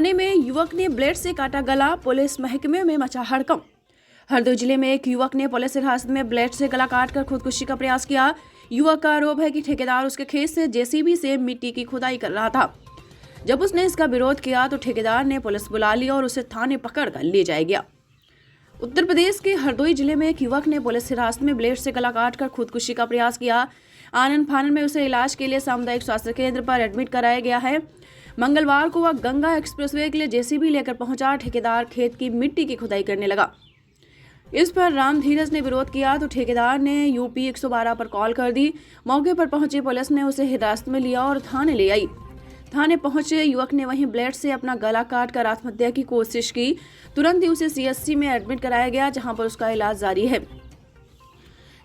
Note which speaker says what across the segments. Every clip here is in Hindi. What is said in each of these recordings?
Speaker 1: थाने में युवक ने ब्लेड से काटा गला, पुलिस महकमे में मचा हड़कंप। हरदोई जिले में एक युवक ने पुलिस हिरासत में ब्लेड से गला काटकर खुदकुशी का प्रयास किया। युवक का आरोप है कि ठेकेदार उसके खेत से जेसीबी से मिट्टी की खुदाई कर रहा था। जब उसने इसका विरोध किया तो ठेकेदार ने पुलिस बुला ली और उसे थाने पकड़कर ले जाया गया। उत्तर प्रदेश के हरदोई जिले में एक युवक ने पुलिस हिरासत में ब्लेड से गला काटकर खुदकुशी का प्रयास किया। आनन फानन में उसे इलाज के लिए सामुदायिक स्वास्थ्य केंद्र पर एडमिट कराया गया है। मंगलवार को वह गंगा एक्सप्रेसवे के लिए जेसीबी लेकर पहुंचा। ठेकेदार खेत की मिट्टी की खुदाई करने लगा। इस पर राम धीरज ने विरोध किया तो ठेकेदार ने यूपी 112 पर कॉल कर दी। मौके पर पहुंची पुलिस ने उसे हिरासत में लिया और थाने ले आई। थाने पहुंचे युवक ने वहीं ब्लेड से अपना गला काटकर आत्महत्या की कोशिश की। तुरंत ही उसे सीएचसी में एडमिट कराया गया, जहां पर उसका इलाज जारी है।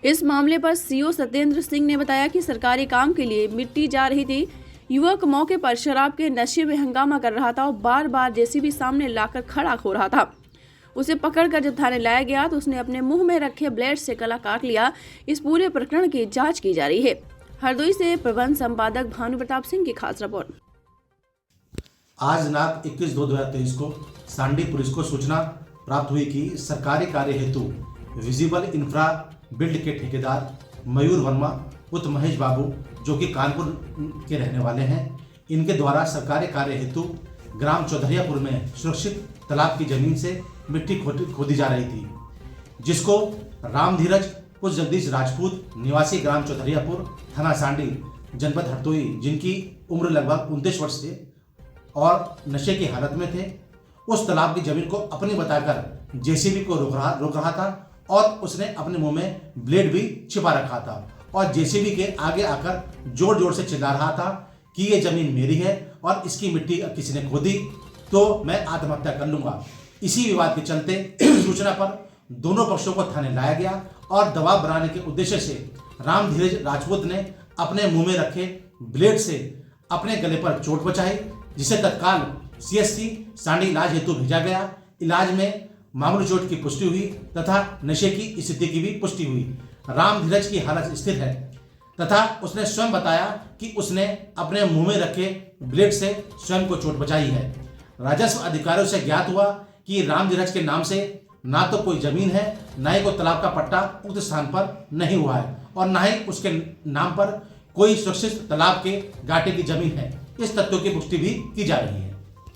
Speaker 1: इस मामले पर सीओ सत्येंद्र सिंह ने बताया कि सरकारी काम के लिए मिट्टी जा रही थी। युवक मौके पर शराब के नशे में हंगामा कर रहा था और बार बार जेसीबी सामने लाकर खड़ा हो रहा था। उसे पकड़कर जब थाने लाया गया तो उसने अपने मुंह में रखे ब्लेड से गला काट लिया। इस पूरे प्रकरण की जांच की जा रही है। हरदोई से प्रबंध संपादक भानु प्रताप सिंह की खास रिपोर्ट।
Speaker 2: आज दिनांक 21/2/2023 को सांडी पुलिस को सूचना प्राप्त हुई कि सरकारी कार्य हेतु विजिबल इंफ्रा बिल्ड के ठेकेदार मयूर वर्मा पुत्र महेश बाबू, जो कि कानपुर के रहने वाले हैं, इनके द्वारा सरकारी कार्य हेतु ग्राम चौधरियापुर में सुरक्षित तालाब की जमीन से मिट्टी खोदी जा रही थी, जिसको राम धीरज पुत्र जगदीश राजपूत निवासी ग्राम चौधरियापुर, थाना सांडी, जनपद हरदोई, जिनकी उम्र लगभग 29 वर्ष थे और नशे की हालत में थे, उस तालाब की जमीन को अपनी बताकर जेसीबी को रोक रहा था और उसने अपने मुंह में ब्लेड भी छिपा रखा था और जेसीबी के आगे आकर जोर जोर से चिल्ला रहा था कि ये जमीन मेरी है और इसकी मिट्टी किसी ने खोदी तो मैं आत्महत्या कर लूंगा। इसी विवाद के चलते सूचना पर दोनों पक्षों को थाने लाया गया और दबाव बनाने के उद्देश्य से राम धीरज राजपूत ने अपने मुंह में रखे ब्लेड से अपने गले पर चोट पहुंचाई, जिसे तत्काल सीएचसी सांडी इलाज हेतु भेजा गया। इलाज में मामूली चोट की पुष्टि हुई तथा नशे की स्थिति की भी पुष्टि हुई। राम धीरज की हालत स्थिर है तथा उसने स्वयं बताया कि उसने अपने मुंह में रखे ब्लेड से स्वयं को चोट बचाई है। राजस्व अधिकारियों से ज्ञात हुआ कि राम धीरज के नाम से ना तो कोई जमीन है, ना ही कोई तालाब का पट्टा उक्त स्थान पर नहीं हुआ है और ना ही उसके नाम पर कोई सुरक्षित तालाब के घाटे की जमीन है। इस तथ्यों की पुष्टि भी की जा रही है।